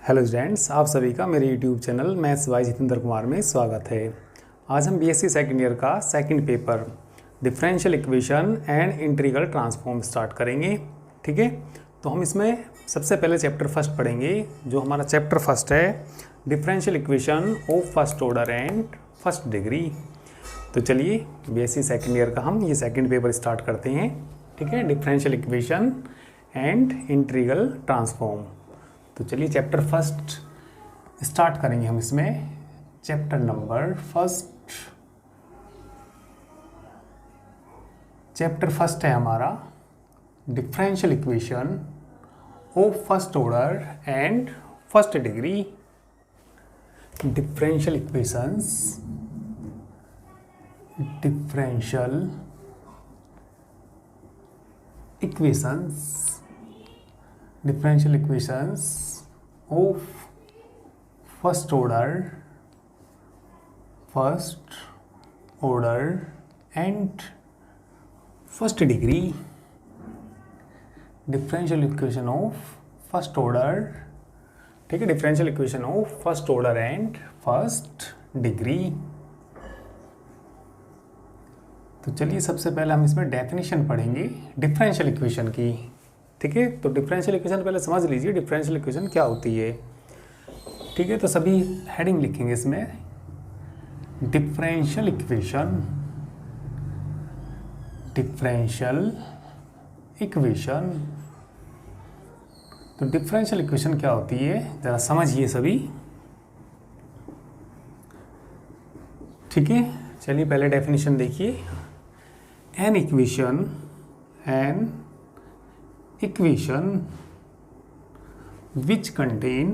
Hello students, आप सभी का मेरे YouTube channel maths by Jitendra Kumar में स्वागत है। आज हम बीएससी सेकेंड ईयर का second paper differential equation and integral transform start करेंगे। ठीक है, तो हम इसमें सबसे पहले चैप्टर फर्स्ट पढ़ेंगे। जो हमारा चैप्टर फर्स्ट है differential equation of first order and first degree. तो चलिए बीएससी सेकेंड ईयर का हम ये सेकेंड पेपर स्टार्ट करते हैं। ठीक है, differential equation and integral transform. तो चलिए चैप्टर फर्स्ट स्टार्ट करेंगे हम इसमें। Chapter number first, chapter first है हमारा differential equation of first order and first degree. Differential equations, differential equations, differential equations of first order and first degree। differential equation of first order, ठीक है, differential equation of first order and first degree। तो चलिए सबसे पहले हम इसमें definition पढ़ेंगे differential equation की। ठीक है, तो डिफरेंशियल इक्वेशन पहले समझ लीजिए डिफरेंशियल इक्वेशन क्या होती है। ठीक है, तो सभी हेडिंग लिखेंगे इसमें। Differential equation, differential equation. तो डिफरेंशियल इक्वेशन क्या होती है जरा समझिए सभी। ठीक है, चलिए पहले डेफिनेशन देखिए। एन इक्वेशन, एन equation which contain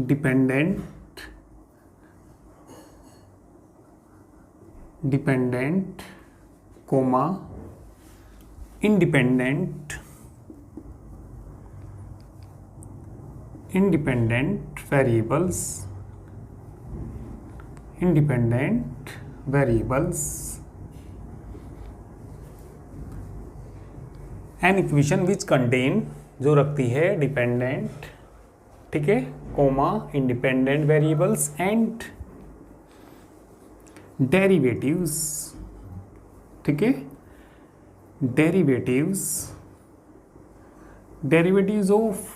dependent comma independent variables, an equation which contain, जो रखती है डिपेंडेंट, ठीक है, comma independent variables and derivatives. ठीक है, derivatives of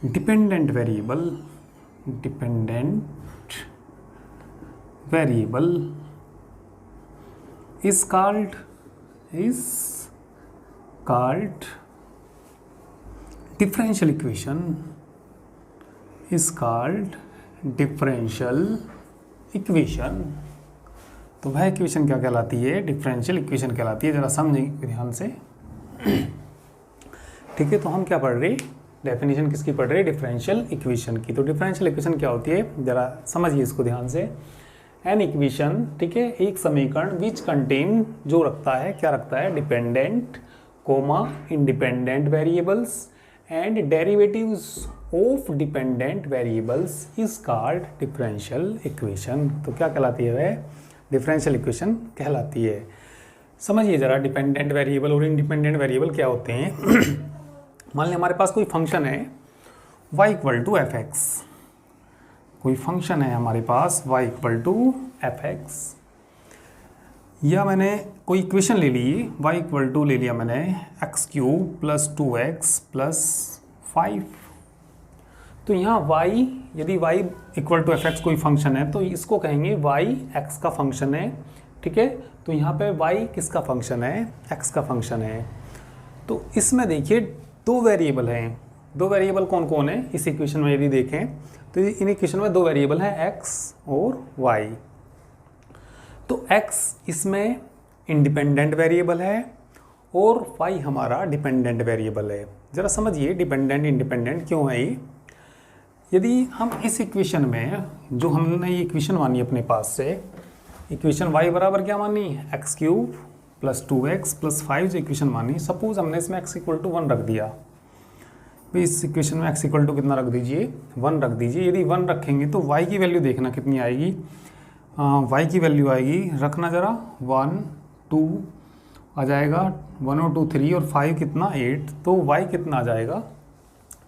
dependent variable is called differential equation, तो वह इक्वेशन क्या कहलाती है? डिफरेंशियल इक्वेशन कहलाती है। जरा समझेंगे ध्यान से। ठीक है, तो हम क्या पढ़ रहे हैं? डेफिनेशन किसकी पढ़ रहे हैं? डिफरेंशियल इक्वेशन की। तो डिफरेंशियल इक्वेशन क्या होती है जरा समझिए इसको ध्यान से। एन इक्वेशन, ठीक है, एक समीकरण विच कंटेन, जो रखता है, क्या रखता है? Dependent comma independent variables and derivatives of dependent variables is called differential equation. तो क्या कहलाती है वह? डिफरेंशियल इक्वेशन कहलाती है। समझिए जरा, डिपेंडेंट वेरिएबल और इंडिपेंडेंट वेरिएबल क्या होते हैं। मान लें हमारे पास कोई फंक्शन है y equal to F X, कोई फंक्शन है हमारे पास y equal to F X, या मैंने कोई इक्वेशन ले ली, y इक्वल टू ले लिया मैंने x cube plus 2x plus 5। तो यहाँ y, यदि y equal to F X कोई फंक्शन है तो इसको कहेंगे y x का फंक्शन है। ठीक है, तो यहाँ पे y किसका फंक्शन है? x का फंक्शन है। तो इसमें देखिए दो वेरिएबल हैं। दो वेरिएबल कौन कौन है इस इक्वेशन में? यदि देखें तो इन इक्वेशन में दो वेरिएबल हैं x और y। तो x इसमें इंडिपेंडेंट वेरिएबल है और y हमारा डिपेंडेंट वेरिएबल है। ज़रा समझिए डिपेंडेंट इंडिपेंडेंट क्यों है ये। यदि हम इस इक्वेशन में, जो हमने ये इक्वेशन मानी अपने पास से, इक्वेशन y बराबर क्या मानी? X cube plus 2x plus 5 जो इक्वेशन मानी। सपोज हमने इसमें x इक्वल टू 1 रख दिया। भाई इस इक्वेशन में x इक्वल टू कितना रख दीजिए? 1 रख दीजिए। यदि 1 रखेंगे तो y की वैल्यू देखना कितनी आएगी। y की वैल्यू आएगी, रखना ज़रा, 1 2 आ जाएगा, 1 और 2 3 और 5 कितना 8, तो y कितना आ जाएगा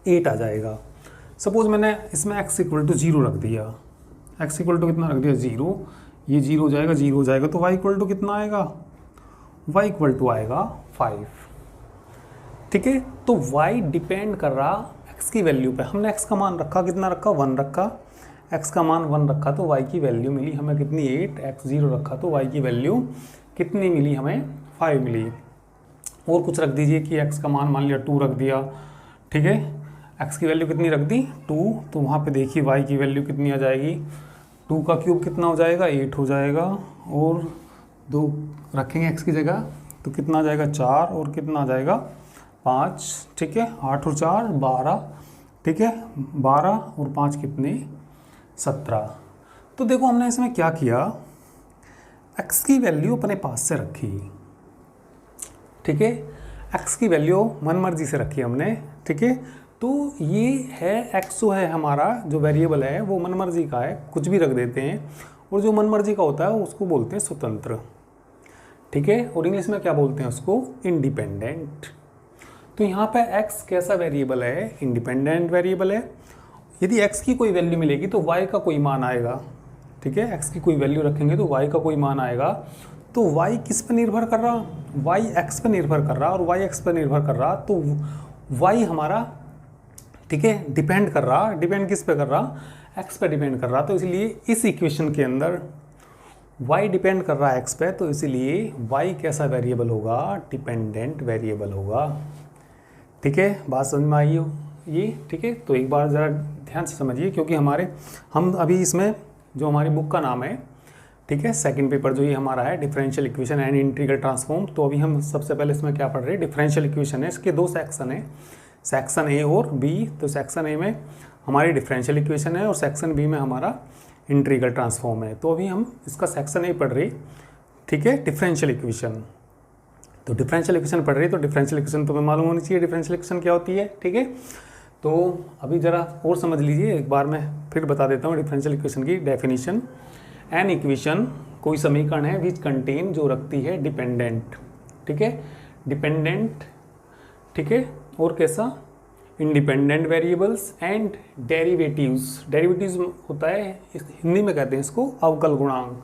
8 आ जाएगा। सपोज मैंने इसमें x इक्वल टू 0 रख दिया, x इक्वल टू कितना रख दिया 0, ये 0 हो जाएगा 0 हो जाएगा, तो y इक्वल टू कितना आएगा, y इक्वल टू आएगा 5। ठीक है, तो y डिपेंड कर रहा x की वैल्यू पे। हमने x का मान रखा, कितना रखा 1 रखा, x का मान 1 रखा तो y की वैल्यू मिली हमें कितनी 8, x 0 रखा तो y की वैल्यू कितनी मिली हमें 5 मिली। और कुछ रख दीजिए कि x का मान लिया 2 रख दिया, ठीक है, x की वैल्यू कितनी रख दी 2, तो वहाँ पे देखिए y की वैल्यू कितनी आ जाएगी, 2 का क्यूब कितना हो जाएगा 8 हो जाएगा, और 2 रखेंगे x की जगह तो कितना आ जाएगा 4 और कितना आ जाएगा 5, ठीक है, 8 और 4 12, ठीक है, 12 और 5 कितने 17। तो देखो हमने इसमें क्या किया, x की वैल्यू अपने पास से रखी, ठीक है, x की वैल्यू मन मर्जी से रखी हमने, ठीक है। तो ये है x जो है हमारा जो वेरिएबल है वो मन मर्जी का है, कुछ भी रख देते हैं, और जो मन मर्जी का होता है उसको बोलते हैं स्वतंत्र, ठीक है, और इंग्लिश में क्या बोलते हैं उसको, इंडिपेंडेंट। तो यहाँ पे x कैसा वेरिएबल है, इंडिपेंडेंट वेरिएबल है। यदि x की कोई वैल्यू मिलेगी तो y का कोई मान आएगा, ठीक है, x की कोई वैल्यू रखेंगे तो y का कोई मान आएगा। तो y किस पे निर्भर कर रहा, y x पे निर्भर कर रहा, और y x पे निर्भर कर रहा, तो y हमारा, ठीक है, डिपेंड कर रहा, डिपेंड किस पे कर रहा, x पे डिपेंड कर रहा। तो इसलिए इस इक्वेशन के अंदर y डिपेंड कर रहा है x पे, तो इसलिए y कैसा वेरिएबल होगा, डिपेंडेंट वेरिएबल होगा। ठीक है, बात समझ में आई हो ये, ठीक है। तो एक बार ज़रा ध्यान से समझिए, क्योंकि हम अभी इसमें जो हमारी बुक का नाम है, ठीक है, सेकंड पेपर जो ये हमारा है differential equation and integral transform, तो अभी हम सबसे पहले इसमें क्या पढ़ रहे हैं, डिफरेंशियल इक्वेशन है, इसके 2 सेक्शन है, सेक्शन ए और बी। तो सेक्शन ए में हमारी डिफरेंशियल इक्वेशन है और सेक्शन बी में हमारा इंटीग्रल ट्रांसफॉर्म है। तो अभी हम इसका सेक्शन ए पढ़ रहे, ठीक है, डिफरेंशियल इक्वेशन। तो डिफरेंशियल इक्वेशन पढ़ रही है, तो डिफरेंशियल इक्वेशन तुम्हें मालूम होनी चाहिए डिफरेंशियल इक्वेशन क्या होती है, ठीक है। तो अभी ज़रा और समझ लीजिए, एक बार मैं फिर बता देता हूँ डिफरेंशियल इक्वेशन की डेफिनेशन। एन इक्वेशन कोई समीकरण है विच कंटेन, जो रखती है डिपेंडेंट, ठीक है, डिपेंडेंट, ठीक है, और कैसा, independent variables and derivatives. Derivatives होता है, हिंदी में कहते हैं इसको अवकल गुणांक,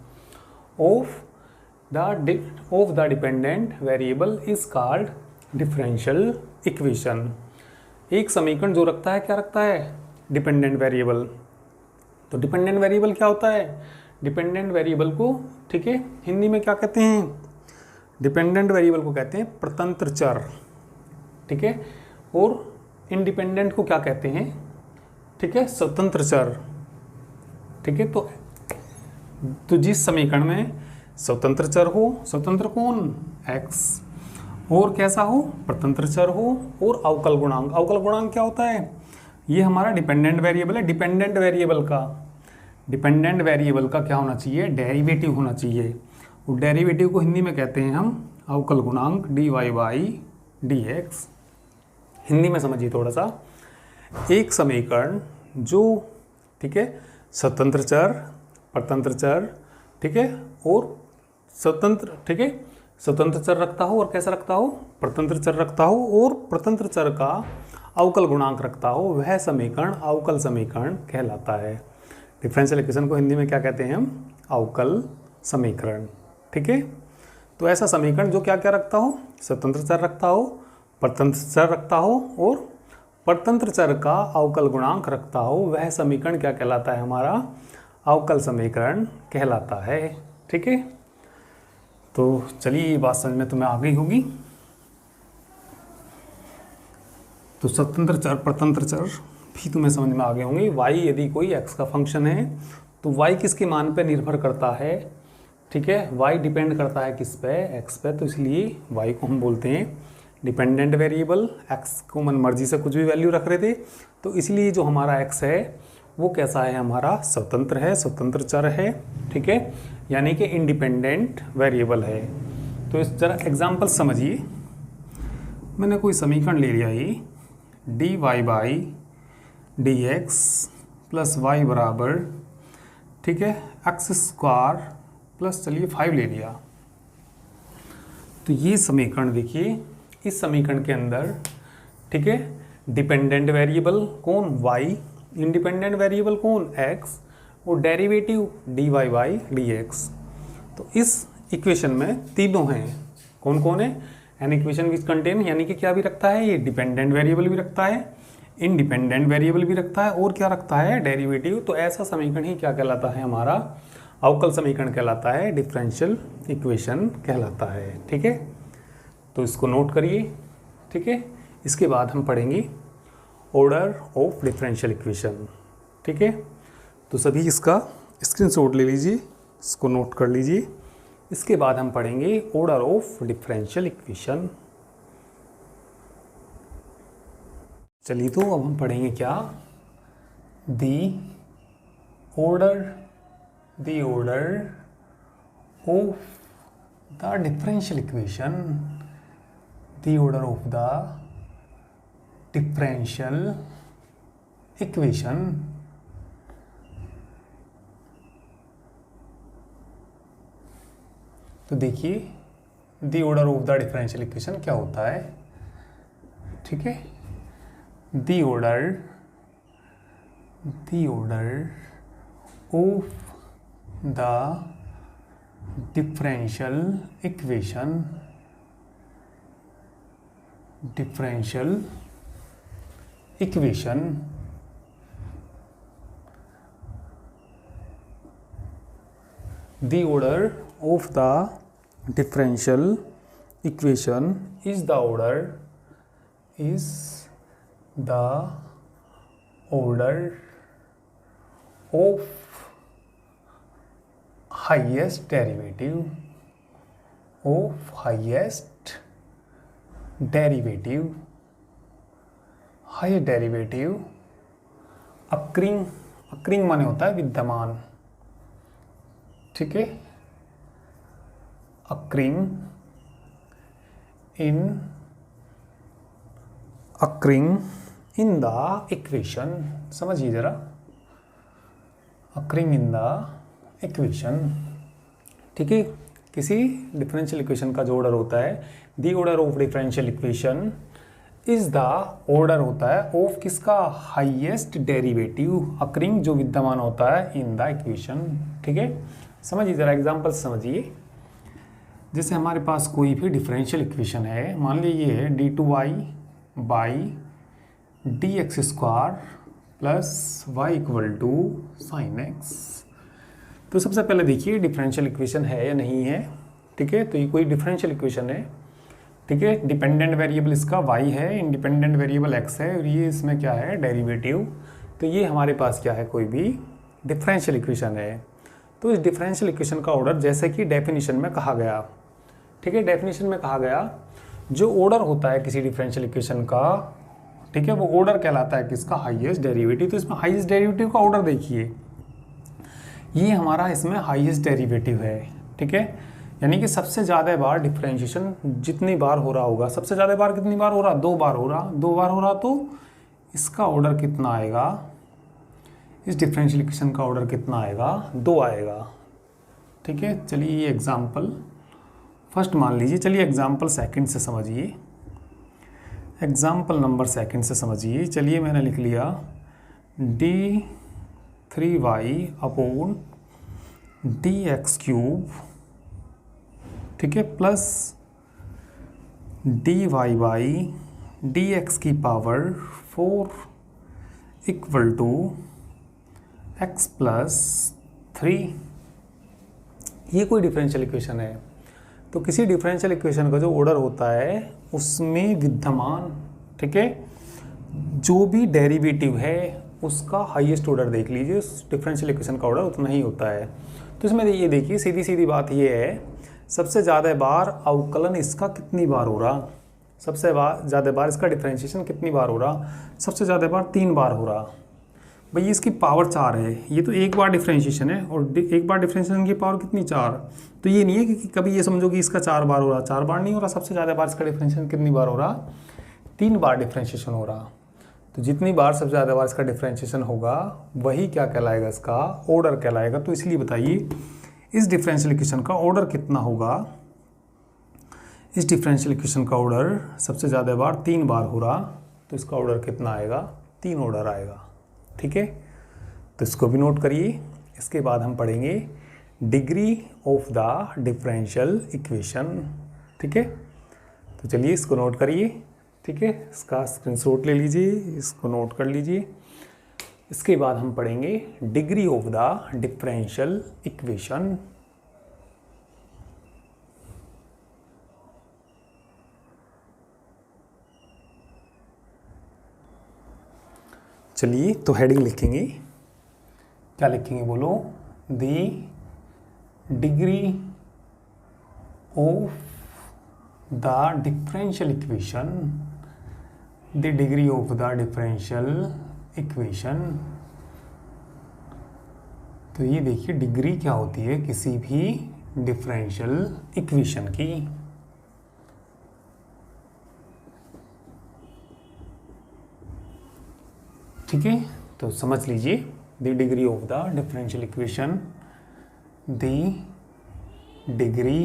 of the dependent variable is called differential equation. एक समीकरण जो रखता है, क्या रखता है, डिपेंडेंट वेरिएबल। तो डिपेंडेंट वेरिएबल क्या होता है, डिपेंडेंट वेरिएबल को, ठीक है, हिंदी में क्या कहते हैं, डिपेंडेंट वेरिएबल को कहते हैं प्रतंत्र चर, ठीक है, और इंडिपेंडेंट को क्या कहते हैं, ठीक है, स्वतंत्र चर, ठीक है। तो जिस समीकरण में स्वतंत्र चर हो, स्वतंत्र कौन, x, और कैसा हो, प्रतंत्र चर हो, और अवकल गुणांक। अवकल गुणांक क्या होता है, ये हमारा डिपेंडेंट वेरिएबल है। डिपेंडेंट वेरिएबल का क्या होना चाहिए, डेरिवेटिव होना चाहिए। और डेरिवेटिव को हिंदी में कहते हैं हम अवकल गुणांक, dy/dx। हिंदी में समझिए थोड़ा सा, एक समीकरण जो, ठीक है, स्वतंत्र चर, प्रतंत्र चर, ठीक है, और स्वतंत्र, ठीक है, स्वतंत्र चर रखता हो और कैसा रखता हो, प्रतंत्र चर रखता हो, और प्रतंत्र चर का अवकल गुणांक रखता हो, वह समीकरण अवकल समीकरण कहलाता है। डिफरेंशियल इक्वेशन को हिंदी में क्या कहते हैं हम, अवकल समीकरण, ठीक है। तो ऐसा समीकरण जो क्या क्या रखता हो, स्वतंत्र चर रखता हो, प्रतंत्र चर रखता हो, और प्रतंत्र चर का अवकल गुणांक रखता हो, वह समीकरण क्या कहलाता है, हमारा अवकल समीकरण कहलाता है, ठीक है। तो चलिए, ये बात समझ में तुम्हें आ गई होगी। तो स्वतंत्र चर, प्रतंत्र चर भी तुम्हें समझ में आ गए होंगे। y यदि कोई x का फंक्शन है तो y किसके मान पे निर्भर करता है, ठीक है, y डिपेंड करता है किस पे, x पे। तो इसलिए y को हम बोलते हैं डिपेंडेंट वेरिएबल। x को मन मर्जी से कुछ भी वैल्यू रख रहे थे, तो इसलिए जो हमारा x है वो कैसा है, हमारा स्वतंत्र है, स्वतंत्र चर है, ठीक है, यानी कि इंडिपेंडेंट वेरिएबल है। तो इस जरा एग्जांपल समझिए। मैंने कोई समीकरण ले लिया, ये dy/dx + y = ठीक है, एक्स स्क्वायर प्लस चलिए 5 ले लिया। तो ये समीकरण देखिए, इस समीकरण के अंदर ठीक है डिपेंडेंट वेरिएबल कौन y, इंडिपेंडेंट वेरिएबल कौन x और डेरिवेटिव dy बाई dx। तो इस इक्वेशन में तीनों हैं, कौन कौन है, एन इक्वेशन विच कंटेन यानी कि क्या भी रखता है, ये डिपेंडेंट वेरिएबल भी रखता है, इंडिपेंडेंट वेरिएबल भी रखता है और क्या रखता है, डेरिवेटिव। तो ऐसा समीकरण ही क्या कहलाता है, हमारा अवकल समीकरण कहलाता है, डिफरेंशियल इक्वेशन कहलाता है। ठीक है, तो इसको नोट करिए। ठीक है, इसके बाद हम पढ़ेंगे ऑर्डर ऑफ डिफरेंशियल इक्वेशन। ठीक है, तो सभी इसका स्क्रीनशॉट ले लीजिए, इसको नोट कर लीजिए। इसके बाद हम पढ़ेंगे ऑर्डर ऑफ डिफरेंशियल इक्वेशन। चलिए, तो अब हम पढ़ेंगे क्या, दी order of the differential equation, the order of the differential equation. तो देखिए the order of the differential equation क्या होता है। ठीक है, the order of the differential equation, the order of the differential equation is the order of highest derivative highest derivative occurring माने होता है विद्यमान। ठीक है, occurring in the equation, समझिए जरा, occurring in the equation। ठीक है, किसी डिफरेंशियल इक्वेशन का जो ऑर्डर होता है, the order of differential equation is the order होता है ऑफ किसका, हाईएस्ट डेरिवेटिव अकरिंग, जो विद्यमान होता है इन द इक्वेशन। ठीक है, समझिए जरा, एग्जांपल समझिए। जैसे हमारे पास कोई भी डिफरेंशियल इक्वेशन है, मान लीजिए ये है d2y by dx square plus y equal to sine x। तो सबसे पहले देखिए डिफरेंशियल इक्वेशन है या नहीं है। ठीक है, तो ये कोई डिफरेंशियल इक्वेशन है। ठीक है, डिपेंडेंट वेरिएबल इसका y है, इंडिपेंडेंट वेरिएबल x है और ये इसमें क्या है, डेरिवेटिव। तो ये हमारे पास क्या है, कोई भी डिफरेंशियल इक्वेशन है। तो इस डिफरेंशियल इक्वेशन का ऑर्डर जैसे कि डेफिनेशन में कहा गया, ठीक है, डेफिनेशन में कहा गया जो ऑर्डर होता है किसी डिफरेंशियल इक्वेशन का, ठीक है, वो ऑर्डर कहलाता है किसका, हाईएस्ट डेरिवेटिव। तो इसमें हाईएस्ट डेरिवेटिव का ऑर्डर देखिए, ये हमारा इसमें हाईएस्ट डेरिवेटिव है। ठीक है, यानी कि सबसे ज़्यादा बार डिफरेंशिएशन जितनी बार हो रहा होगा, सबसे ज़्यादा बार कितनी बार हो रहा, 2 बार हो रहा, 2 बार हो रहा, तो इसका ऑर्डर कितना आएगा, इस डिफरेंशियल इक्वेशन का ऑर्डर कितना आएगा, 2 आएगा। ठीक है, चलिए ये एग्जाम्पल फर्स्ट मान लीजिए। चलिए एग्जाम्पल सेकंड से समझिए, एग्जाम्पल नंबर सेकंड से समझिए। चलिए मैंने लिख लिया d3y अपॉन dx क्यूब, ठीक है, प्लस dy बाई dx की power 4 equal to x plus 3। ये कोई डिफरेंशियल इक्वेशन है। तो किसी डिफरेंशियल इक्वेशन का जो ऑर्डर होता है उसमें विद्यमान, ठीक है, जो भी डेरिवेटिव है उसका हाईएस्ट ऑर्डर देख लीजिए, उस डिफरेंशियल इक्वेशन का ऑर्डर उतना ही होता है। तो इसमें ये देखिए, सीधी सीधी बात ये है, सबसे ज़्यादा बार अवकलन इसका कितनी बार हो रहा, सबसे ज़्यादा बार इसका डिफरेंशिएशन कितनी बार हो रहा, सबसे ज़्यादा बार 3 बार हो रहा। भाई इसकी पावर 4 है, ये तो एक बार डिफरेंशिएशन है और एक बार डिफरेंशिएशन की पावर कितनी, 4। तो ये नहीं है कि कभी ये समझो कि इसका 4 बार हो रहा, 4 बार नहीं हो रहा, सबसे ज़्यादा बार इसका डिफरेंशिएशन कितनी बार हो रहा, 3 बार डिफरेंशिएशन हो रहा। तो जितनी बार सबसे ज़्यादा बार इसका डिफ्रेंशिएशन होगा वही क्या कहलाएगा, इसका ऑर्डर कहलाएगा। तो इसलिए बताइए इस डिफरेंशियल इक्वेशन का ऑर्डर कितना होगा। इस डिफरेंशियल इक्वेशन का ऑर्डर सबसे ज़्यादा बार 3 बार हो रहा, तो इसका ऑर्डर कितना आएगा, 3 ऑर्डर आएगा। ठीक है, तो इसको भी नोट करिए। इसके बाद हम पढ़ेंगे degree of the differential equation. ठीक है, तो चलिए इसको नोट करिए। ठीक है, इसका स्क्रीनशॉट ले लीजिए, इसको नोट कर लीजिए। इसके बाद हम पढ़ेंगे degree of the differential equation. चलिए तो हेडिंग लिखेंगे, क्या लिखेंगे बोलो, the degree of the differential equation, the degree of the differential equation. तो ये देखिए डिग्री क्या होती है किसी भी डिफरेंशियल इक्वेशन की। ठीक है, तो समझ लीजिए the degree of the differential equation, the degree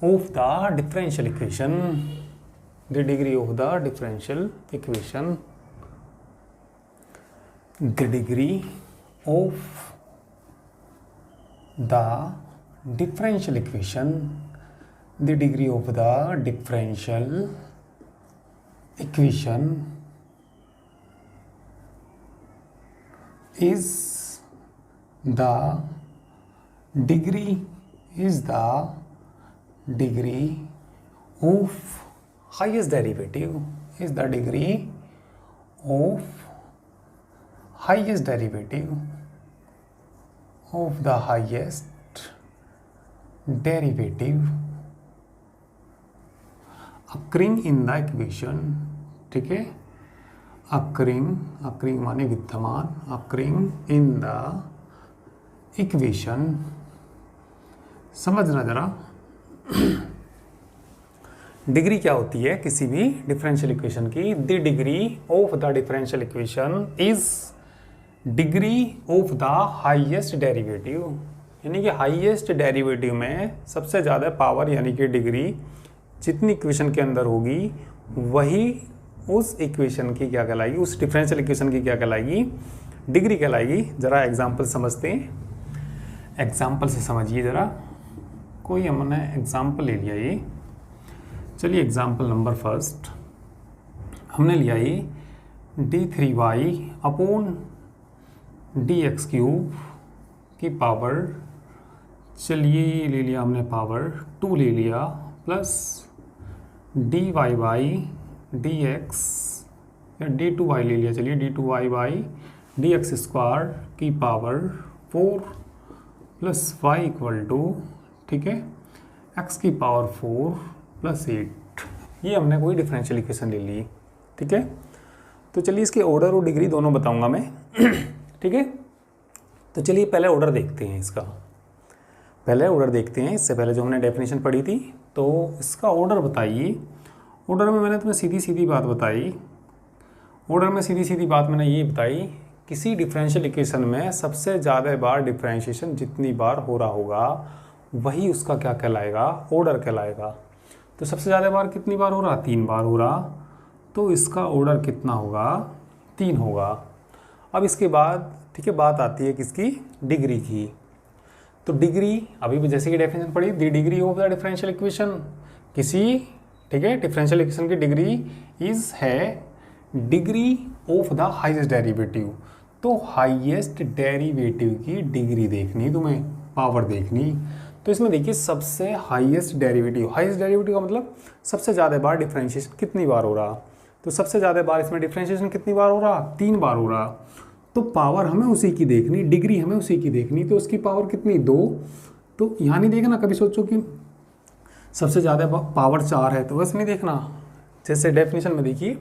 of the differential equation, the degree of the differential equation, the degree of the differential equation, the degree of the differential equation is the degree of highest derivative, is the degree of highest derivative of the highest derivative occurring in the equation। ठीक है, occurring माने विद्यमान, occurring in the equation। समझना जरा degree क्या होती है किसी भी डिफरेंशियल इक्वेशन की। The degree of the differential equation is degree of the highest derivative, यानी कि हाईएस्ट डेरिवेटिव में सबसे ज़्यादा पावर यानी कि डिग्री जितनी इक्वेशन के अंदर होगी वही उस इक्वेशन की क्या कहलाएगी, उस डिफरेंशियल इक्वेशन की क्या कहलाएगी, डिग्री कहलाएगी। ज़रा एग्जांपल समझते हैं, एग्जांपल से समझिए ज़रा। कोई हमने एग्जांपल ले लिया ये, चलिए एग्जांपल नंबर फर्स्ट हमने लिया ये d3y अपॉन dx क्यूब की पावर, चलिए ले लिया हमने पावर 2 ले लिया, प्लस dy dx या d2y ले लिया, चलिए d2y बाई dx स्क्वायर की power 4 plus y equal to, ठीक है, x की पावर 4 प्लस 8। ये हमने कोई डिफरेंशियल इक्वेशन ले ली। ठीक है, तो चलिए इसके ऑर्डर और डिग्री दोनों बताऊंगा मैं। ठीक है, तो चलिए पहले ऑर्डर देखते हैं इसका, पहले ऑर्डर देखते हैं। इससे पहले जो हमने डेफिनेशन पढ़ी थी तो इसका ऑर्डर बताइए। ऑर्डर में मैंने तुम्हें सीधी सीधी बात बताई, ऑर्डर में सीधी सीधी बात मैंने ये बताई, किसी डिफरेंशियल इक्वेशन में सबसे ज़्यादा बार डिफरेंशिएशन जितनी बार हो रहा होगा वही उसका क्या कहलाएगा, ऑर्डर कहलाएगा। तो सबसे ज़्यादा बार कितनी बार हो रहा, 3 बार हो रहा, तो इसका ऑर्डर कितना होगा, 3 होगा। अब इसके बाद ठीक है बात आती है किसकी, डिग्री की। तो डिग्री अभी भी जैसे कि डेफिनेशन पढ़ी, the degree of the differential equation, किसी ठीक है डिफरेंशियल इक्वेशन की डिग्री इज है degree of the highest derivative. तो हाईएस्ट डेरिवेटिव की डिग्री देखनी तुम्हें, पावर देखनी। तो इसमें देखिए सबसे हाईएस्ट डेरिवेटिव, हाईएस्ट डेरिवेटिव का मतलब सबसे ज़्यादा बार डिफरेंशिएशन कितनी बार हो रहा, तो सबसे ज़्यादा बार इसमें डिफरेंशिएशन कितनी बार हो रहा, 3 बार हो रहा। तो पावर हमें उसी की देखनी, डिग्री हमें उसी की देखनी, तो उसकी पावर कितनी, 2। तो यहाँ नहीं देखना कभी सोचो कि सबसे ज़्यादा पावर 4 है, तो वैसे नहीं देखना। जैसे डेफिनेशन में देखिए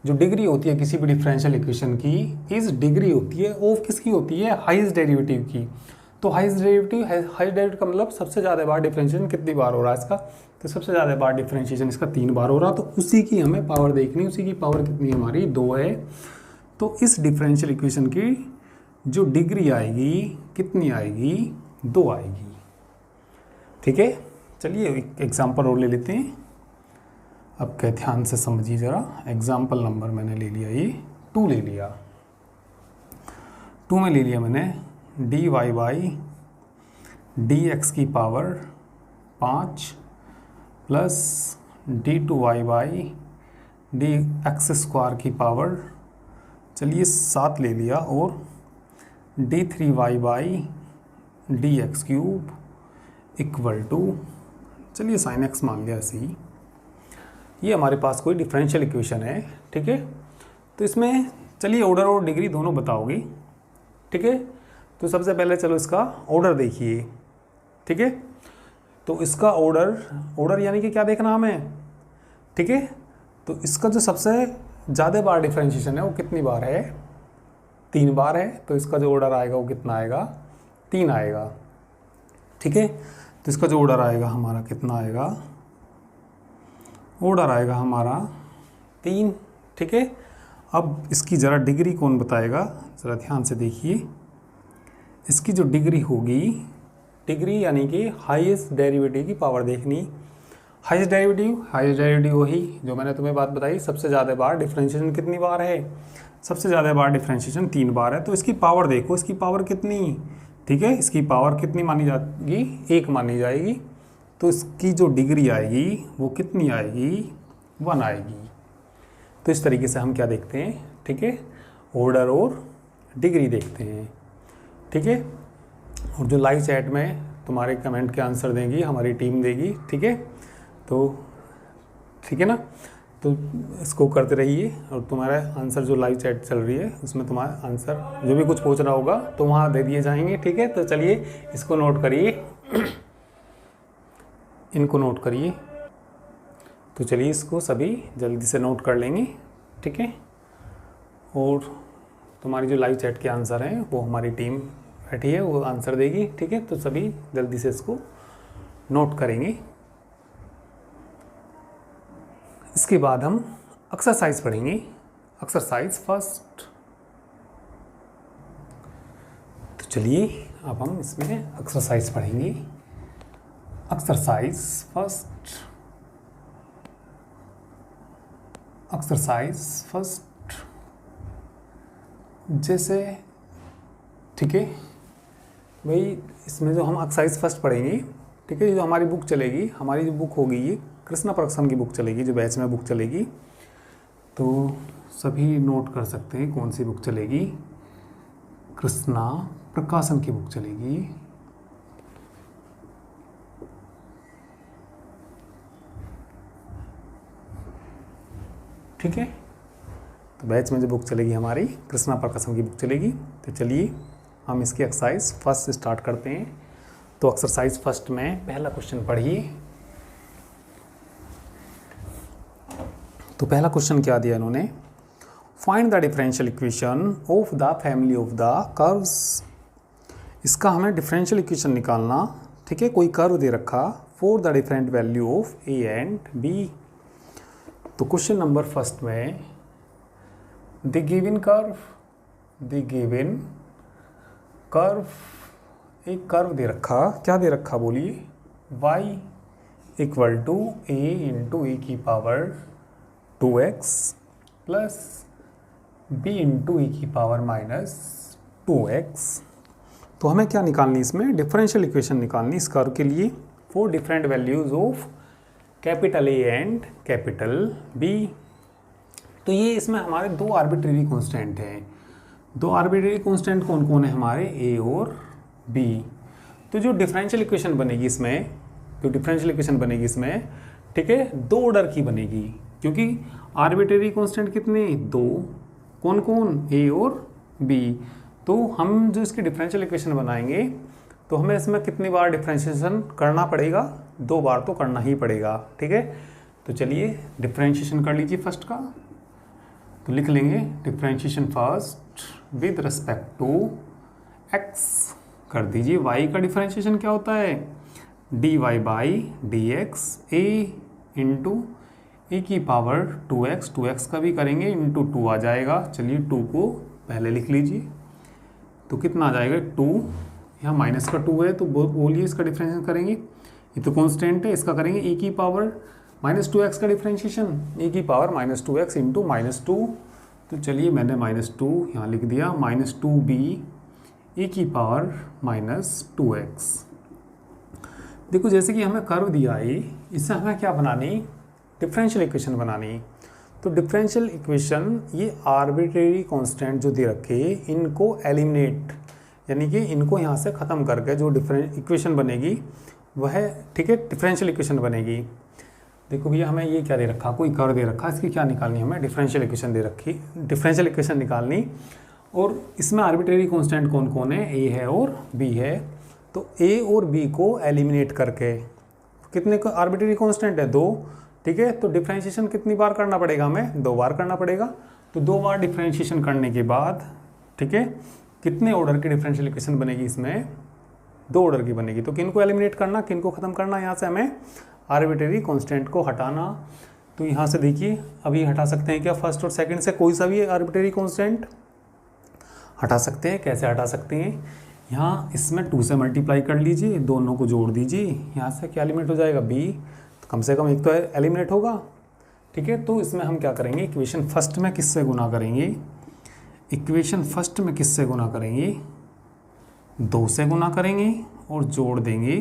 जो डिग्री होती है किसी भी डिफरेंशियल इक्वेशन की, इस डिग्री होती है ऑफ किसकी होती है, हाईएस्ट डेरिवेटिव की। तो हाईएस्ट डेरिवेटिव का मतलब सबसे ज़्यादा बार डिफरेंशिएशन कितनी बार हो रहा है इसका, तो सबसे ज़्यादा बार डिफरेंशिएशन इसका 3 बार हो रहा, तो उसी की हमें पावर देखनी, उसी की पावर कितनी हमारी 2 है। तो इस डिफरेंशियल इक्वेशन की जो डिग्री आएगी कितनी आएगी, 2 आएगी। ठीक है, चलिए एक एग्जाम्पल और ले लेते हैं। अब क्या ध्यान से समझिए ज़रा, एग्जाम्पल नंबर मैंने ले लिया, ये 2 ले लिया, 2 में ले लिया मैंने dy बाई dx की power 5 plus d2y by dx square की पावर, चलिए 7 ले लिया, और d3y by dx cube equal to, चलिए sin x मान लिया ऐसे ही। ये हमारे पास कोई डिफरेंशियल इक्वेशन है। ठीक है, तो इसमें चलिए ऑर्डर और डिग्री दोनों बताओगी। ठीक है, तो सबसे पहले चलो इसका ऑर्डर देखिए। ठीक है, तो इसका ऑर्डर यानी कि क्या देखना हमें। ठीक है, तो इसका जो सबसे ज़्यादा बार डिफरेंशिएशन है वो कितनी बार है, 3 बार है, तो इसका जो ऑर्डर आएगा वो कितना आएगा, 3 आएगा। ठीक है, तो इसका जो ऑर्डर आएगा हमारा कितना आएगा, ऑर्डर आएगा हमारा 3। ठीक है, अब इसकी ज़रा डिग्री कौन बताएगा, ज़रा ध्यान से देखिए। इसकी जो डिग्री होगी, डिग्री यानी कि हाईएस्ट डेरिवेटिव की पावर देखनी। हाईएस्ट डेरिवेटिव वही जो मैंने तुम्हें बात बताई, सबसे ज़्यादा बार डिफरेंशिएशन कितनी बार है, सबसे ज़्यादा बार डिफरेंशिएशन 3 बार है। तो इसकी पावर देखो, इसकी पावर कितनी, ठीक है, इसकी पावर कितनी मानी जाएगी, 1 मानी जाएगी। तो इसकी जो डिग्री आएगी वो कितनी आएगी, 1 आएगी। तो इस तरीके से हम क्या देखते हैं, ठीक है, ऑर्डर और डिग्री देखते हैं। ठीक है, और जो लाइव चैट में तुम्हारे कमेंट के आंसर देंगी हमारी टीम देगी। ठीक है, तो ठीक है ना, तो इसको करते रहिए, और तुम्हारा आंसर जो लाइव चैट चल रही है उसमें तुम्हारा आंसर जो भी कुछ पूछ रहा होगा तो वहाँ दे दिए जाएंगे। ठीक है, तो चलिए इसको नोट करिए, इनको नोट करिए। तो चलिए इसको सभी जल्दी से नोट कर लेंगे। ठीक है, और तुम्हारी जो लाइव चैट के आंसर हैं वो हमारी टीम बैठी है, वो आंसर देगी। ठीक है, तो सभी जल्दी से इसको नोट करेंगे। इसके बाद हम एक्सरसाइज पढ़ेंगे। Exercise first. तो चलिए अब हम इसमें एक्सरसाइज पढ़ेंगे। एक्सरसाइज फर्स्ट, एक्सरसाइज फर्स्ट जैसे, ठीक है भाई, इसमें जो हम एक्सरसाइज फर्स्ट पढ़ेंगे, ठीक है, जो हमारी बुक चलेगी, हमारी जो बुक होगी ये कृष्णा प्रकाशन की बुक चलेगी, जो बैच में बुक चलेगी। तो सभी नोट कर सकते हैं कौन सी बुक चलेगी, कृष्णा प्रकाशन की बुक चलेगी। ठीक है, तो बैच में जो बुक चलेगी हमारी कृष्णा प्रकाशन की बुक चलेगी। तो चलिए हम इसकी एक्सरसाइज फर्स्ट स्टार्ट करते हैं। तो एक्सरसाइज फर्स्ट में पहला क्वेश्चन पढ़िए। तो पहला क्वेश्चन क्या दिया इन्होंने, find the differential equation of the family of the curves. इसका हमें डिफरेंशियल इक्वेशन निकालना। ठीक है, कोई कर्व दे रखा for the different value of A and B. तो क्वेश्चन नंबर फर्स्ट में द गिवन कर्व, एक कर्व दे रखा, क्या दे रखा बोलिए, y equal to a into A की power 2x plus b into A की पावर माइनस 2x। तो हमें क्या निकालनी, इसमें डिफरेंशियल इक्वेशन निकालनी इस कर्व के लिए for different values of capital A and capital B। तो ये इसमें हमारे 2 आर्बिट्रेरी कांस्टेंट हैं। 2 आर्बिट्रेरी कांस्टेंट कौन कौन है हमारे, A और B। तो जो डिफरेंशियल इक्वेशन बनेगी इसमें, ठीक है, 2 ऑर्डर की बनेगी, क्योंकि आर्बिट्रेरी कांस्टेंट कितने, 2, कौन कौन, A और B। तो हम जो इसकी डिफरेंशियल इक्वेशन बनाएंगे तो हमें इसमें कितनी बार डिफरेंशिएशन करना पड़ेगा, 2 बार तो करना ही पड़ेगा। ठीक है, तो चलिए डिफरेंशिएशन कर लीजिए फर्स्ट का। तो लिख लेंगे differentiation first with respect to x कर दीजिए। y का डिफरेंशिएशन क्या होता है, dy by D X A into A की पावर 2x, 2x का भी करेंगे इंटू 2 आ जाएगा। चलिए 2 को पहले लिख लीजिए, तो कितना आ जाएगा 2, यहाँ माइनस का 2 है तो बोलिए इसका डिफरेंशिएशन करेंगे, ये तो कांस्टेंट है, इसका करेंगे ए की पावर -2x का डिफरेंशिएशन, ए की पावर -2x इंटू -2। तो चलिए मैंने -2 यहाँ लिख दिया, -2b ए की पावर -2x। देखो जैसे कि हमें कर्व दिया है, इससे हमें क्या बनानी, डिफरेंशियल इक्वेशन बनानी। तो डिफरेंशियल इक्वेशन ये आर्बिट्रेरी कांस्टेंट जो दे रखे इनको एलिमिनेट, यानी कि इनको यहाँ से ख़त्म करके जो डिफरेंट इक्वेशन बनेगी वह, ठीक है, डिफरेंशियल इक्वेशन बनेगी। देखो भैया हमें ये क्या दे रखा, कोई कर्व दे रखा, इसकी क्या निकालनी, हमें डिफरेंशियल इक्वेशन दे रखी, डिफरेंशियल इक्वेशन निकालनी। और इसमें आर्बिट्रेरी कांस्टेंट कौन कौन है, ए है और बी है। तो ए और बी को एलिमिनेट करके, कितने का आर्बिट्रेरी कांस्टेंट है 2, ठीक है, तो डिफरेंशिएशन कितनी बार करना पड़ेगा, हमें 2 बार करना पड़ेगा। तो 2 बार डिफरेंशिएशन करने के बाद, ठीक है, कितने ऑर्डर की डिफरेंशियल इक्वेशन बनेगी, इसमें 2 ऑर्डर की बनेगी। तो किन को एलिमिनेट करना, किन को ख़त्म करना, यहाँ से हमें आर्बिट्रेरी कांस्टेंट को हटाना। तो यहाँ से देखिए अभी हटा सकते हैं क्या, फर्स्ट और सेकंड से कोई सा भी आर्बिट्रेरी कांस्टेंट हटा सकते हैं। कैसे हटा सकते हैं, यहाँ इसमें 2 से मल्टीप्लाई कर लीजिए, दोनों को जोड़ दीजिए, यहाँ से क्या एलिमिनेट हो जाएगा b, तो कम से कम एक तो एलिमिनेट होगा, ठीक है। तो इसमें हम क्या करेंगे, इक्वेशन फर्स्ट में किससे गुना करेंगे, इक्वेशन फर्स्ट में किससे गुना करेंगे, 2 से गुना करेंगे और जोड़ देंगे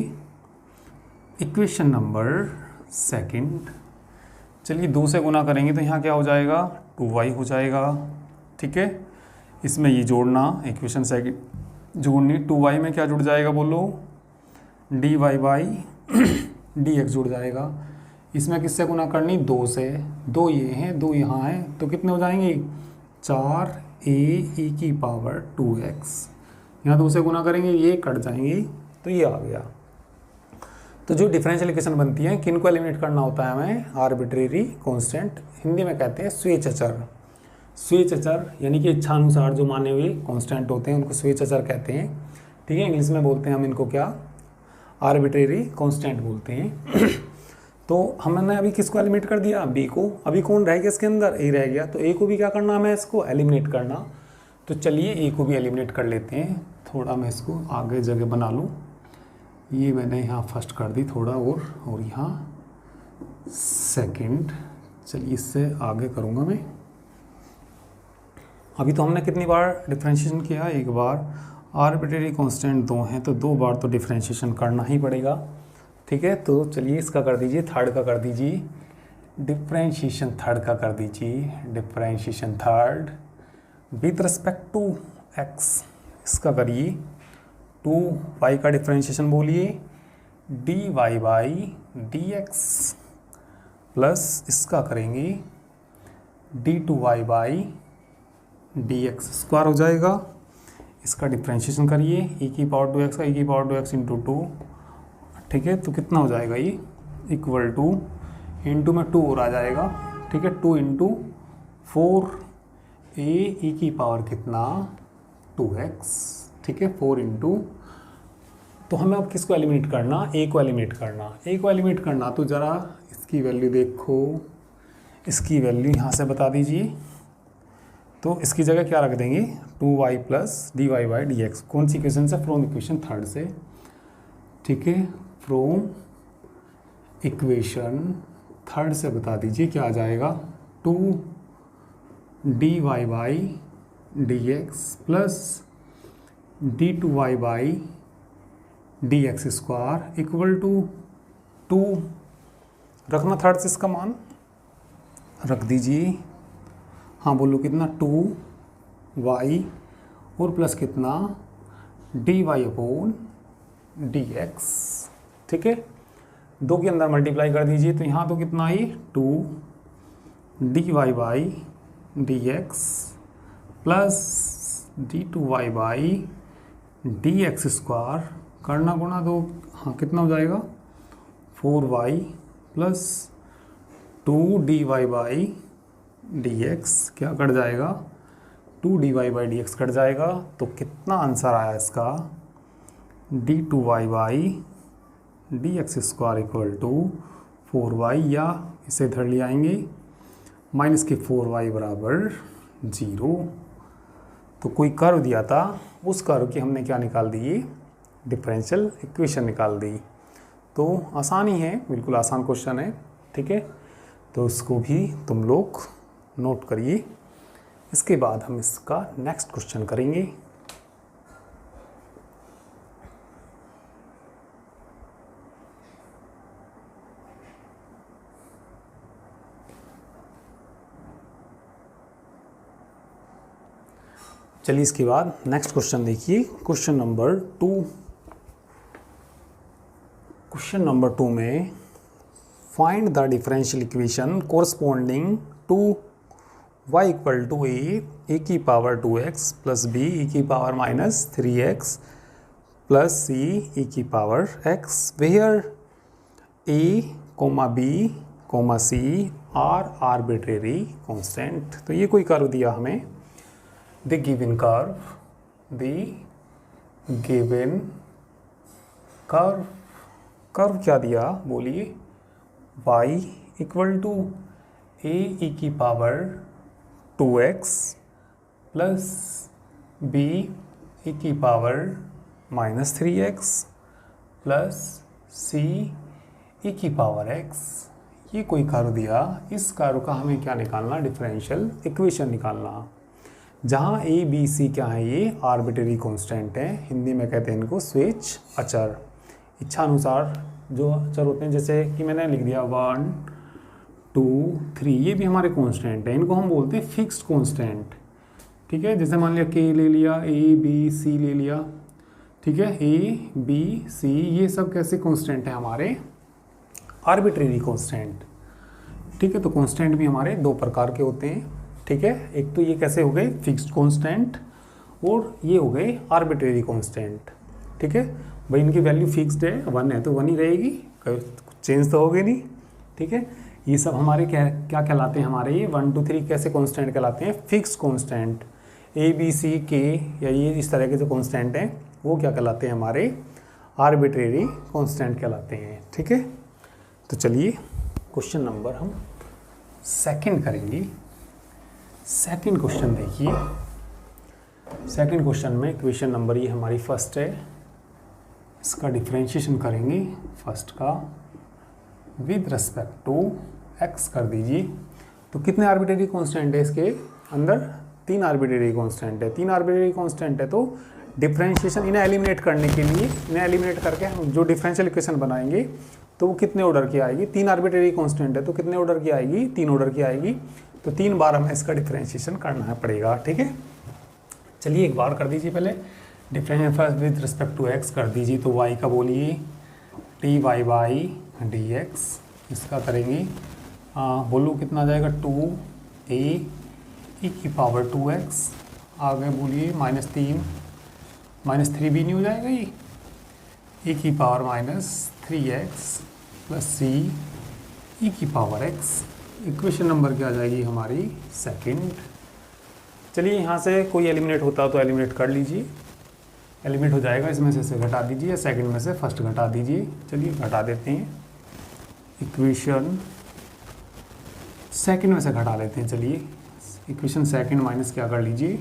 इक्वेशन नंबर सेकंड। चलिए 2 से गुना करेंगे तो यहाँ क्या हो जाएगा, 2y हो जाएगा, ठीक है। इसमें ये जोड़ना, इक्वेशन सेकंड जोड़नी, 2y में क्या जुड़ जाएगा बोलो, dy बाई डी एक्स जुड़ जाएगा। इसमें किससे गुना करनी, 2 से, 2 ये हैं 2 यहाँ हैं, तो कितने हो जाएंगे 4a e की पावर 2x। यहाँ 2 से गुना करेंगे, ये कट जाएंगे, तो ये आ गया। तो जो डिफरेंशियल इक्वेशन बनती है, किन को एलिमिनेट करना होता है हमें, आर्बिट्रेरी कांस्टेंट, हिंदी में कहते हैं स्वेच्छाचार। स्वेच्छाचार यानी कि इच्छानुसार जो माने हुए कांस्टेंट होते हैं उनको स्वेच्छाचार कहते हैं, ठीक है। इंग्लिश में बोलते हैं हम इनको क्या, आर्बिट्रेरी कांस्टेंट बोलते हैं। तो हमने अभी किसको एलिमिनेट कर दिया, बी को। अभी कौन रह गया इसके अंदर, ए रह गया। तो ए को भी क्या करना हमें, इसको एलिमिनेट करना। तो चलिए ए को भी एलिमिनेट कर लेते हैं। थोड़ा मैं इसको आगे जगह बना लूँ, ये मैंने यहाँ फर्स्ट कर दी थोड़ा और यहाँ सेकंड। चलिए इससे आगे करूँगा मैं। अभी तो हमने कितनी बार डिफरेंशिएशन किया, 1 बार। आर्बिट्रेरी कांस्टेंट 2 हैं तो 2 बार तो डिफरेंशिएशन करना ही पड़ेगा, ठीक है। तो चलिए इसका कर दीजिए, थर्ड का कर दीजिए, डिफरेंशिएशन थर्ड का कर दीजिए, differentiation third with respect to x। इसका करिए 2y का डिफरेंशिएशन बोलिए, dy बाई dx प्लस इसका करेंगे d2y बाई dx स्क्वायर हो जाएगा। इसका डिफरेंशिएशन करिए, e की पावर 2x का, e की पावर 2x इंटू 2, ठीक है। तो कितना हो जाएगा ये, इक्वल टू, इंटू में 2 और आ जाएगा, ठीक है, 2 इंटू 4a e की पावर कितना 2x, ठीक है, 4 इंटू। तो हमें अब किसको एलिमिनेट करना, a को एलिमिनेट करना। a को एलिमिनेट करना तो ज़रा इसकी वैल्यू देखो, इसकी वैल्यू यहाँ से बता दीजिए। तो इसकी जगह क्या रख देंगे, 2y plus dy by D x. कौन सी इक्वेशन से, फ्रॉम इक्वेशन थर्ड से, ठीक है, फ्रॉम इक्वेशन थर्ड से बता दीजिए क्या आ जाएगा, 2dy by D X plus d2y by D X square equal to 2 रखना, थर्ड से इसका मान रख दीजिए। हाँ बोलो कितना, 2y और प्लस कितना dy अपॉन डी एक्स, ठीक है। 2 के अंदर मल्टीप्लाई कर दीजिए, तो यहाँ तो कितना आई 2dy by D X plus d2y by D X square करना गुणा 2, हाँ कितना हो जाएगा 4y plus 2dy by D x, क्या कट जाएगा 2dy by D x cut जाएगा। तो कितना आंसर आया इसका, d2y dx² equal to 4y, या इसे इधर ले आएंगे माइनस के 4y बराबर 0। तो कोई कर्व दिया था, उस कर्व की हमने क्या निकाल दी, डिफरेंशियल इक्वेशन निकाल दी। तो आसानी है, बिल्कुल आसान क्वेश्चन है, ठीक है। तो इसको भी तुम लोग नोट करिए। इसके बाद हम इसका नेक्स्ट क्वेश्चन करेंगे। चलिए इसके बाद नेक्स्ट क्वेश्चन देखिए, क्वेश्चन नंबर 2। क्वेश्चन नंबर 2 में find the differential equation corresponding to y equal to a की power 2x plus B E की पावर माइनस 3x प्लस सी ई की power x, where a, b, c are arbitrary constant. तो ये कोई curve दिया हमें, the given curve क्या दिया बोलिए, y equal to A E की power 2x plus B E की पावर माइनस 3x प्लस सी ई की पावर x। ये कोई कर्व दिया, इस कर्व का हमें क्या निकालना, डिफरेंशियल इक्वेशन निकालना। जहाँ ए बी सी क्या है, ये आर्बिट्रेरी कांस्टेंट है, हिंदी में कहते हैं इनको स्वेच्छ अचर। इच्छा अनुसार जो अचर होते हैं, जैसे कि मैंने लिख दिया 1 2 3, ये भी हमारे कांस्टेंट हैं, इनको हम बोलते हैं फिक्स्ड कांस्टेंट, ठीक है। जैसे मान लिया के ले लिया, ए बी सी ले लिया, ठीक है, ए बी सी ये सब कैसे कांस्टेंट है हमारे, आर्बिट्रेरी कांस्टेंट, ठीक है। तो कांस्टेंट भी हमारे दो प्रकार के होते हैं, ठीक है। एक तो ये कैसे हो गए, फिक्स्ड कांस्टेंट, और ये हो गए आर्बिट्रेरी कांस्टेंट, ठीक है। भाई इनकी वैल्यू फिक्स्ड है, 1 है तो 1 ही रहेगी, चेंज तो होगी नहीं, ठीक है। ये सब हमारे क्या क्या कहलाते हैं, हमारे ये 1 2 3 कैसे कांस्टेंट कहलाते हैं, fixed constant. A B C के या ये इस तरह के जो कांस्टेंट हैं वो क्या कहलाते हैं, हमारे आर्बिट्रेरी कांस्टेंट कहलाते हैं, ठीक है। तो चलिए क्वेश्चन नंबर हम सेकंड करेंगे। सेकंड क्वेश्चन देखिए, सेकंड क्वेश्चन में इक्वेशन नंबर ये हमारी फर्स्ट है, इसका डिफरेंशिएशन करेंगे फर्स्ट का विद रिस्पेक्ट टू एक्स कर दीजिए। तो कितने आर्बिट्रेरी कांस्टेंट है इसके अंदर, 3 आर्बिट्रेरी कांस्टेंट है। 3 आर्बिट्रेरी कांस्टेंट है तो डिफरेंशिएशन, इन्हें एलिमिनेट करने के लिए, इन्हें एलिमिनेट करके हम जो डिफरेंशियल इक्वेशन बनाएंगे तो वो कितने ऑर्डर की आएगी, 3 आर्बिट्रेरी कांस्टेंट है तो कितने ऑर्डर की आएगी, 3 ऑर्डर की आएगी। तो 3 बार हमें इसका डिफरेंशिएशन करना पड़ेगा, ठीक है। चलिए एक बार कर दीजिए, पहले differentiation first with respect to X कर दीजिए। तो y का बोलिए dy dx, इसका करेंगे बोलो कितना आ जाएगा, 2a ई की पावर 2x, आगे बोलिए -3 भी नहीं हो जाएगा ये, ई की पावर -3x प्लस सी ई की पावर x। इक्वेशन नंबर क्या आ जाएगी हमारी सेकंड। चलिए यहाँ से कोई एलिमिनेट होता तो एलिमिनेट कर लीजिए, एलिमिनेट हो जाएगा, इसमें से घटा दीजिए, सेकंड में से फर्स्ट घटा दीजिए। चलिए घटा देते हैं, इक्वेशन सेकंड में से घटा लेते हैं। चलिए इक्वेशन सेकंड माइनस क्या कर लीजिए,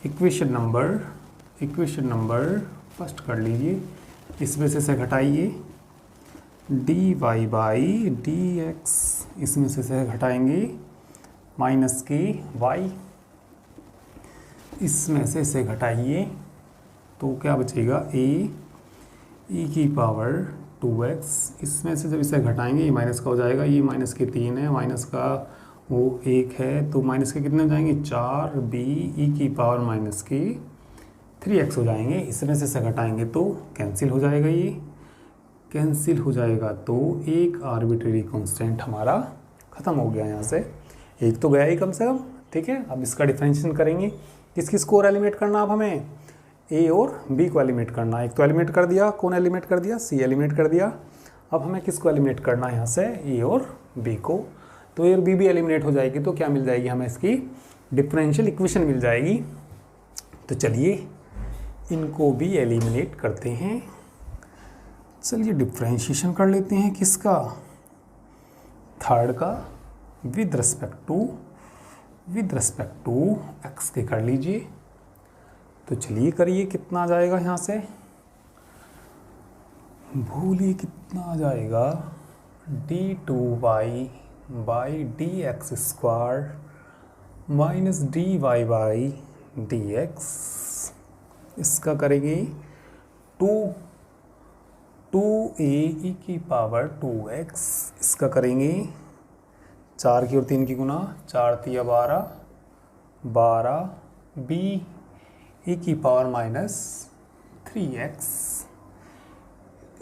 इक्वेशन नंबर फर्स्ट कर लीजिए, इसमें से घटाइए dy dx, इसमें से घटाएंगे माइनस के y, इसमें से घटाइए तो क्या बचेगा a e की पावर 2x, इसमें से जब इसे घटाएंगे ये माइनस का हो जाएगा, ये माइनस के 3 है, माइनस का वो 1 है, तो माइनस के कितने हो जाएंगे 4 b e की पावर माइनस के 3x हो जाएंगे। इसमें से घटाएंगे तो कैंसिल हो जाएगा, ये कैंसिल हो जाएगा तो एक आर्बिट्रेरी कांस्टेंट हमारा ख़त्म हो गया, यहाँ से एक तो गया ही कम से कम, ठीक है। अब इसका डिफरेंशिएशन करेंगे, किस को एलिमिनेट करना, अब हमें ए और बी को एलिमिनेट करना। एक तो एलिमिनेट कर दिया, कौन एलिमिनेट कर दिया, सी एलिमिनेट कर दिया। अब हमें किसको एलिमिनेट करना है यहाँ से, ए और बी को। तो ए और बी भी एलिमिनेट हो जाएगी तो क्या मिल जाएगी हमें, इसकी डिफरेंशियल इक्वेशन मिल जाएगी। तो चलिए इनको भी एलिमिनेट करते हैं। चलिए डिफ्रेंशिएशन कर लेते हैं किसका, थर्ड का, विद रिस्पेक्ट टू एक्स के कर लीजिए। तो चलिए करिए, कितना आ जाएगा यहाँ से, भूलिए कितना आ जाएगा, d2y by D X square minus dy by dx। इसका करेंगे 2a की पावर 2x। इसका करेंगे 4 की और 3 की गुना, 4 तिया 12 b e की पावर माइनस 3x।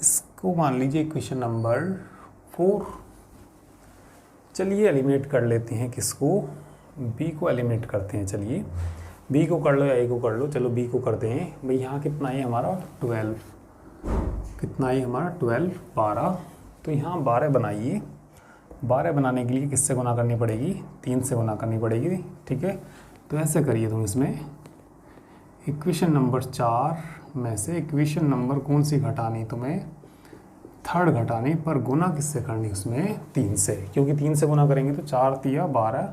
इसको मान लीजिए इक्वेशन नंबर 4। चलिए एलिमिनेट कर लेते हैं किसको, b को एलिमिनेट करते हैं। चलिए b को कर लो या a को कर लो, चलो b को करते हैं। भाई यहाँ कितना है हमारा 12, कितना है हमारा 12 12। तो यहाँ 12 बनाइए। 12 बनाने के लिए किससे गुना करनी पड़ेगी, 3 से गुना करनी पड़ेगी, ठीक है। तो ऐसे करिए तुम, इसमें इक्वेशन नंबर 4 में से इक्वेशन नंबर कौन सी घटानी तुम्हें, थर्ड घटानी, पर गुना किससे करनी, उसमें 3 से, क्योंकि 3 से गुना करेंगे तो 4 तिया 12।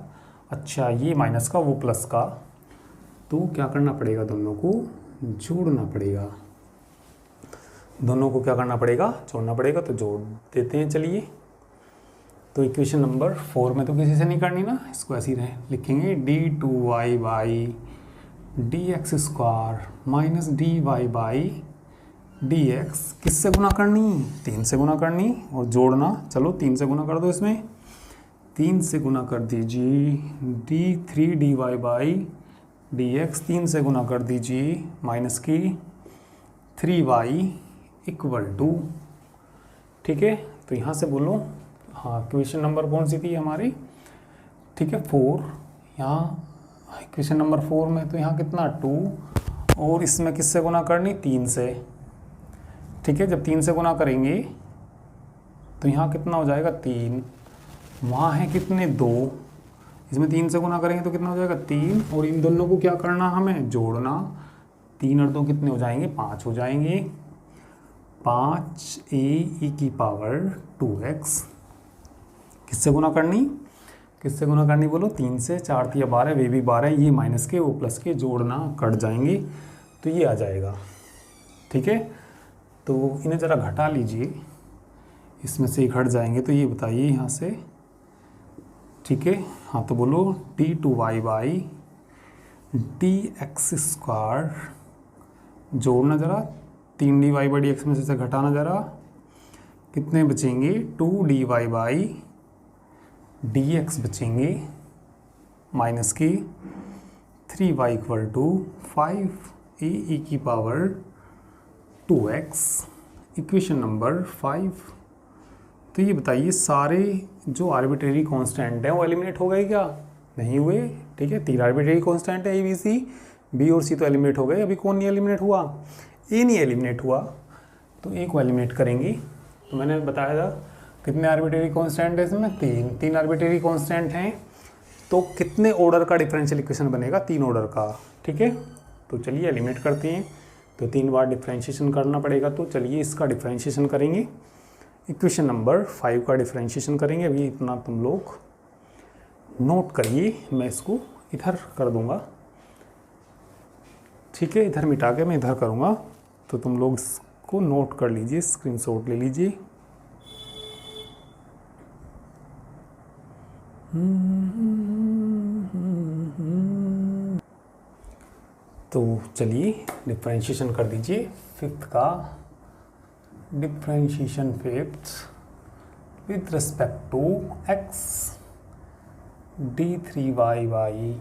अच्छा, ये माइनस का वो प्लस का, तो क्या करना पड़ेगा, दोनों को जोड़ना पड़ेगा। दोनों को क्या करना पड़ेगा, जोड़ना पड़ेगा। तो जोड़ देते हैं चलिए। तो इक्वेशन नंबर 4 में तो किसी से नहीं करनी ना, इसको ऐसे ही लिखेंगे d2y by dx square minus dy by dx। किससे गुना करनी, 3 से गुना करनी, और जोड़ना, चलो 3 से गुना कर दो। इसमें 3 से गुना कर दीजिए d3dy बाई dx, 3 से गुना कर दीजिए माइनस की 3y इक्वल टू, ठीक है। तो यहाँ से बोलो, हाँ इक्वेशन नंबर कौन सी थी हमारी, ठीक है 4। यहाँ इक्वेशन नंबर 4 में तो यहाँ कितना 2, और इसमें किससे गुना करनी, 3 से, ठीक है। जब 3 से गुना करेंगे तो यहाँ कितना हो जाएगा 3, वहाँ है कितने 2, इसमें 3 से गुना करेंगे तो कितना हो जाएगा 3, और इन दोनों को क्या करना, हमें जोड़ना। 3 और 2 कितने हो जाएंगे, 5 हो जाएंगे। 5a e की पावर 2x। किससे गुना करनी, किससे गुना करनी बोलो, 3 से, 4 तिया 12, वे भी 12, ये माइनस के वो प्लस के, जोड़ना, कट जाएंगे, तो ये आ जाएगा, ठीक है। तो इन्हें ज़रा घटा लीजिए, इसमें से घट जाएंगे, तो ये बताइए यहाँ से, ठीक है। हाँ तो बोलो d2y बाई dx स्क्वायर, जोड़ना ज़रा, 3dy बाई dx में से घटाना ज़रा, कितने बचेंगे 2dy बाई dx बचेंगे, माइनस की 3y equal to 5a e की पावर 2x। Equation number 5। तो ये बताइए, सारे जो आर्बिट्रेरी कांस्टेंट हैं वो एलिमिनेट हो गए क्या, नहीं हुए, ठीक है। 3 आर्बिट्रेरी कांस्टेंट है, ए बी सी, बी और सी तो एलिमिनेट हो गए, अभी कौन नहीं एलिमिनेट हुआ, ए नहीं एलिमिनेट हुआ, तो ए को एलिमिनेट करेंगे। तो मैंने बताया था कितने आर्बिट्रेरी कांस्टेंट है इसमें, 3 आर्बिट्रेरी कांस्टेंट हैं, तो कितने ऑर्डर का डिफरेंशियल इक्वेशन बनेगा, 3 ऑर्डर का, ठीक है। तो चलिए एलिमिनेट करते हैं। तो 3 बार डिफरेंशिएशन करना पड़ेगा, तो चलिए इसका डिफरेंशिएशन करेंगे। इक्वेशन नंबर 5 का डिफरेंशिएशन करेंगे। अभी इतना तुम लोग नोट करिए, मैं इसको इधर कर दूंगा, ठीक है। इधर मिटा के मैं इधर करूँगा, तो तुम लोग इसको नोट कर लीजिए, स्क्रीनशॉट ले लीजिए। तो चलिए डिफरेंशिएशन कर दीजिए। 5th का differentiation 5th with respect to x, d3y by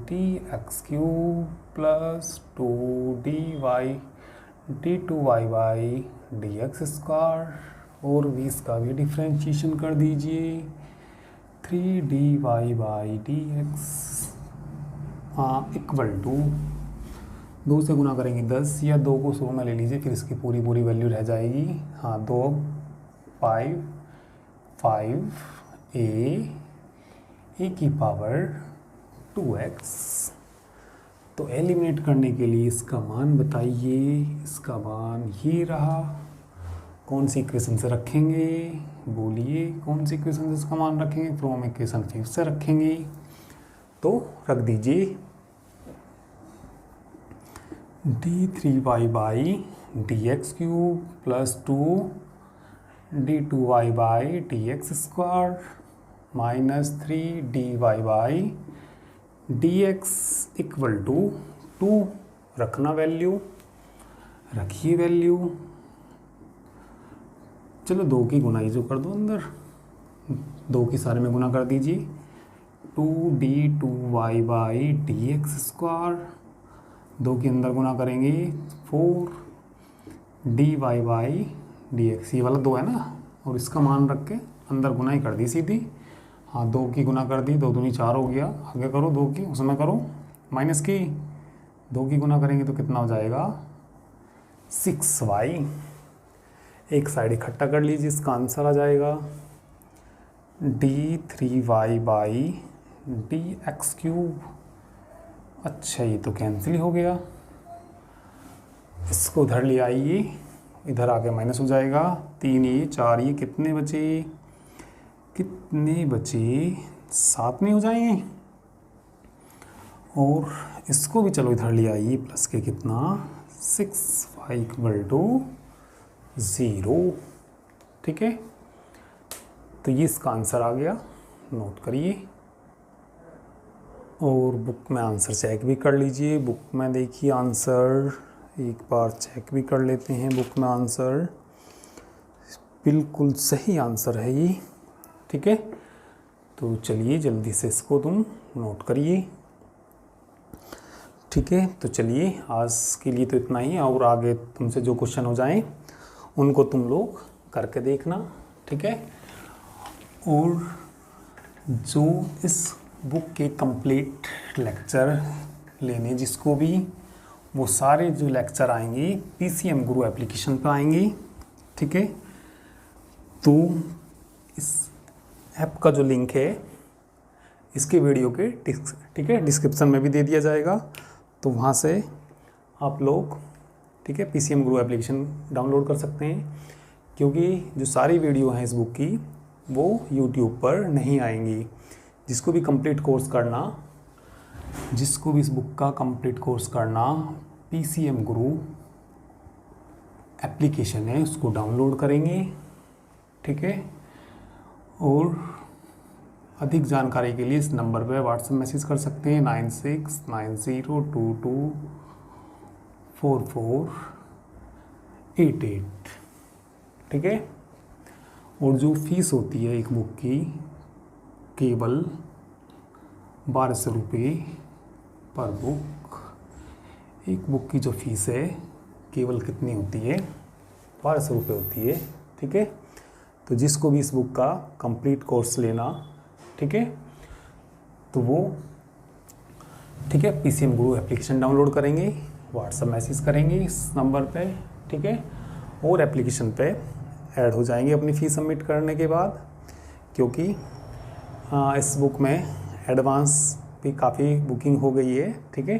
dx cube plus 2dy d2y by dx square, और भी इसका भी डिफरेंशिएशन कर दीजिए। 3dy by dx equal to, 2 से गुना करेंगे 10, या 2 को 100 में ले लीजिए, फिर इसकी पूरी वैल्यू रह जाएगी। हाँ 2 5a e की पावर 2x। तो तो एलिमिनेट करने के लिए इसका मान बताइए। इसका मान ये रहा। कौन सी इक्वेशन से रखेंगे, बोलिए कौन सी इक्वेशन से इसका मान रखेंगे। फ्रॉम इक्वेशन 5 से रखेंगे, तो रख दीजिए d3y by D X cube plus 2d2y by D X square minus 3dy by D X equal to 2 रखना वैल्यू, रखिए वैल्यू। चलो 2 की गुनाई जो कर दो अंदर, 2 की सारे में गुना कर दीजिए। 2d2y by D X square, 2 के अंदर गुना करेंगे 4dy बाई डी एक्स, ये वाला 2 है ना, और इसका मान रख के अंदर गुनाई कर दी सीधी। हाँ 2 की गुना कर दी, 2 दूनी 4 हो गया। आगे करो 2 की, उसमें करो माइनस की, 2 की गुना करेंगे तो कितना हो जाएगा 6y। एक साइड इकट्ठा कर लीजिए, इसका आंसर आ जाएगा d3y by D X cube. अच्छा ये तो कैंसिल हो गया, इसको उधर ले आइए, इधर आके माइनस हो जाएगा। 3 ये 4 ये कितने बचे, कितने बचे 7 नहीं हो जाएंगे। और इसको भी चलो इधर ले आइए, प्लस के कितना 6y इक्वल टू 0। ठीक है, तो ये इसका आंसर आ गया, नोट करिए। और बुक में आंसर चेक भी कर लीजिए। बुक में देखिए आंसर, एक बार चेक भी कर लेते हैं। बुक में आंसर बिल्कुल सही आंसर है ये। ठीक है, तो चलिए जल्दी से इसको तुम नोट करिए। ठीक है, तो चलिए आज के लिए तो इतना ही, और आगे तुमसे जो क्वेश्चन हो जाएं उनको तुम लोग करके देखना। ठीक है, और जो इस बुक के कंप्लीट लेक्चर लेने जिसको भी, वो सारे जो लेक्चर आएंगे PCM गुरु एप्लीकेशन पर आएंगे। ठीक है, तो इस ऐप का जो लिंक है इसके वीडियो के ठीक है डिस्क्रिप्शन में भी दे दिया जाएगा, तो वहाँ से आप लोग ठीक है PCM गुरु एप्लीकेशन डाउनलोड कर सकते हैं। क्योंकि जो सारी वीडियो हैं इस बुक की वो YouTube पर नहीं आएंगी। जिसको भी कंप्लीट कोर्स करना, जिसको भी इस बुक का कंप्लीट कोर्स करना, PCM गुरु एप्लीकेशन है उसको डाउनलोड करेंगे। ठीक है, और अधिक जानकारी के लिए इस नंबर पर व्हाट्सएप मैसेज कर सकते हैं 9690224488। ठीक है, और जो फीस होती है एक बुक की केवल 1200 रुपये पर बुक। एक बुक की जो फीस है केवल कितनी होती है 1200 रुपये होती है। ठीक है, तो जिसको भी इस बुक का कंप्लीट कोर्स लेना, ठीक है, तो वो ठीक है PCM गुरु एप्लीकेशन डाउनलोड करेंगे, व्हाट्सएप मैसेज करेंगे इस नंबर पे। ठीक है, और एप्लीकेशन पे ऐड हो जाएंगे अपनी फ़ीस सबमिट करने के बाद। क्योंकि इस बुक में एडवांस भी काफ़ी बुकिंग हो गई है। ठीक है,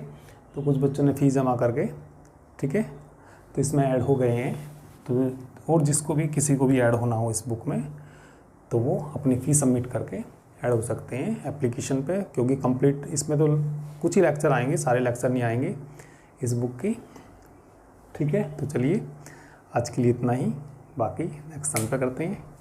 तो कुछ बच्चों ने फ़ीस जमा करके ठीक है तो इसमें ऐड हो गए हैं। तो और जिसको भी किसी को भी ऐड होना हो इस बुक में तो वो अपनी फ़ीस सबमिट करके ऐड हो सकते हैं एप्लीकेशन पे। क्योंकि कंप्लीट इसमें तो कुछ ही लेक्चर आएंगे, सारे लेक्चर नहीं आएंगे इस बुक की। ठीक है, तो चलिए आज के लिए इतना ही, बाकी नेक्स्ट टाइम पे करते हैं।